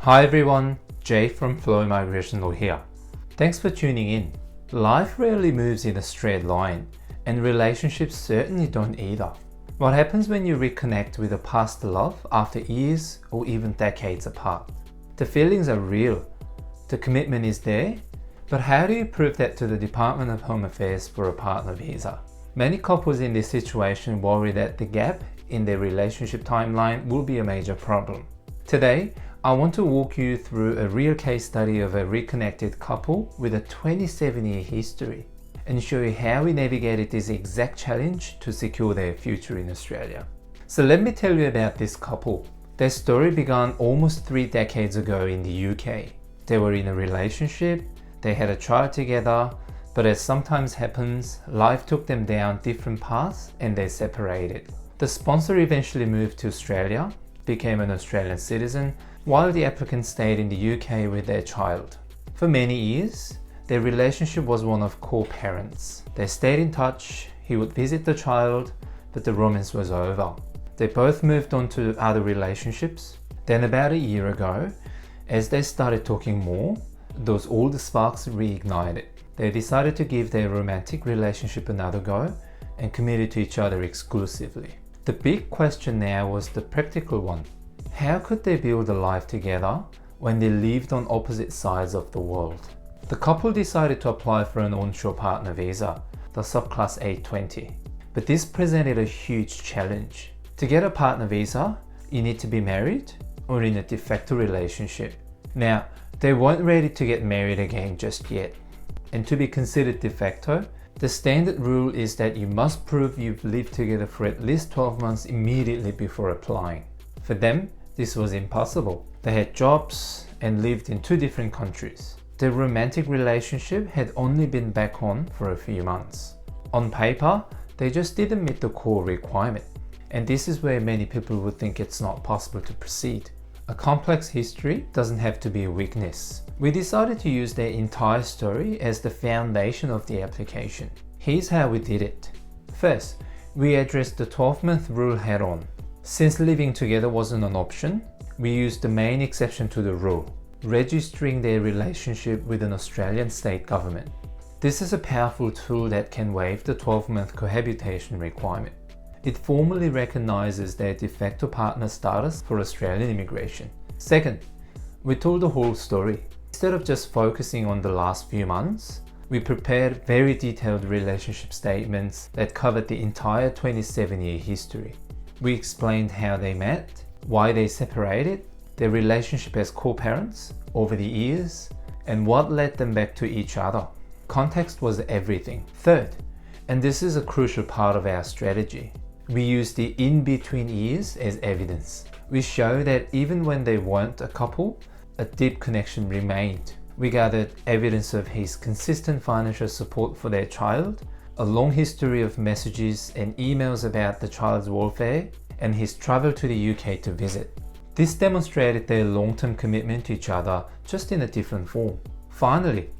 Hi everyone, Jay from Flow Migration Law here. Thanks for tuning in. Life rarely moves in a straight line, and relationships certainly don't either. What happens when you reconnect with a past love after years or even decades apart? The feelings are real, the commitment is there, but how do you prove that to the Department of Home Affairs for a partner visa? Many couples in this situation worry that the gap in their relationship timeline will be a major problem. Today, I want to walk you through a real case study of a reconnected couple with a 27-year history and show you how we navigated this exact challenge to secure their future in Australia. So let me tell you about this couple. Their story began almost 3 decades ago in the UK. They were in a relationship, they had a child together, but as sometimes happens, life took them down different paths and they separated. The sponsor eventually moved to Australia, became an Australian citizen, while the applicant stayed in the UK with their child. For many years, their relationship was one of co-parents. They stayed in touch, he would visit the child, but the romance was over. They both moved on to other relationships. Then about a year ago, as they started talking more, all the sparks reignited. They decided to give their romantic relationship another go and committed to each other exclusively. The big question now was the practical one. How could they build a life together when they lived on opposite sides of the world? The couple decided to apply for an onshore partner visa, the Subclass 820. But this presented a huge challenge. To get a partner visa, you need to be married or in a de facto relationship. Now, they weren't ready to get married again just yet. And to be considered de facto, the standard rule is that you must prove you've lived together for at least 12 months immediately before applying. For them, this was impossible. They had jobs and lived in 2 different countries. Their romantic relationship had only been back on for a few months. On paper, they just didn't meet the core requirement. And this is where many people would think it's not possible to proceed. A complex history doesn't have to be a weakness. We decided to use their entire story as the foundation of the application. Here's how we did it. First, we addressed the 12-month rule head on. Since living together wasn't an option, we used the main exception to the rule, registering their relationship with an Australian state government. This is a powerful tool that can waive the 12-month cohabitation requirement. It formally recognises their de facto partner status for Australian immigration. Second, we told the whole story. Instead of just focusing on the last few months, we prepared very detailed relationship statements that covered the entire 27-year history. We explained how they met, why they separated, their relationship as co-parents over the years, and what led them back to each other. Context was everything. Third, and this is a crucial part of our strategy, we used the in-between years as evidence. We show that even when they weren't a couple, a deep connection remained. We gathered evidence of his consistent financial support for their child, a long history of messages and emails about the child's welfare, and his travel to the UK to visit. This demonstrated their long-term commitment to each other, just in a different form. Finally,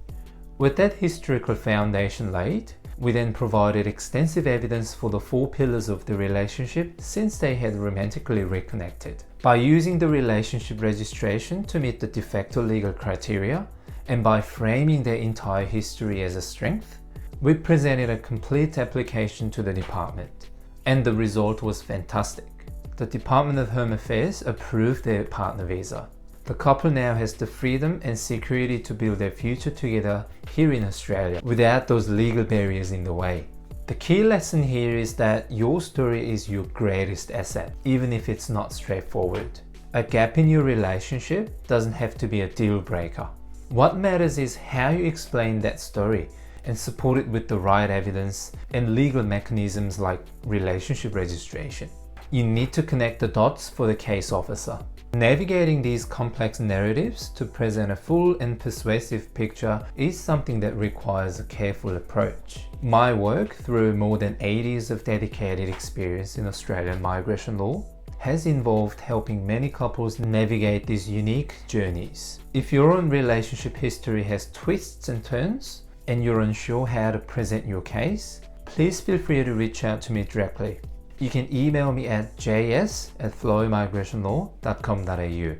with that historical foundation laid, we then provided extensive evidence for the 4 pillars of the relationship since they had romantically reconnected. By using the relationship registration to meet the de facto legal criteria, and by framing their entire history as a strength, we presented a complete application to the department. And the result was fantastic. The Department of Home Affairs approved their partner visa. The couple now has the freedom and security to build their future together here in Australia without those legal barriers in the way. The key lesson here is that your story is your greatest asset, even if it's not straightforward. A gap in your relationship doesn't have to be a deal breaker. What matters is how you explain that story and support it with the right evidence and legal mechanisms like relationship registration. You need to connect the dots for the case officer. Navigating these complex narratives to present a full and persuasive picture is something that requires a careful approach. My work, through more than 8 years of dedicated experience in Australian migration law, has involved helping many couples navigate these unique journeys. If your own relationship history has twists and turns, and you're unsure how to present your case, please feel free to reach out to me directly. You can email me at js@flowmigrationlaw.com.au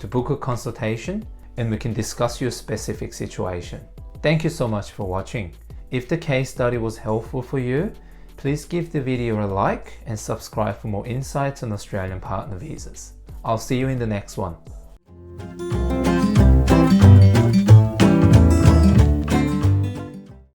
to book a consultation and we can discuss your specific situation. Thank you so much for watching. If the case study was helpful for you, please give the video a like and subscribe for more insights on Australian partner visas. I'll see you in the next one.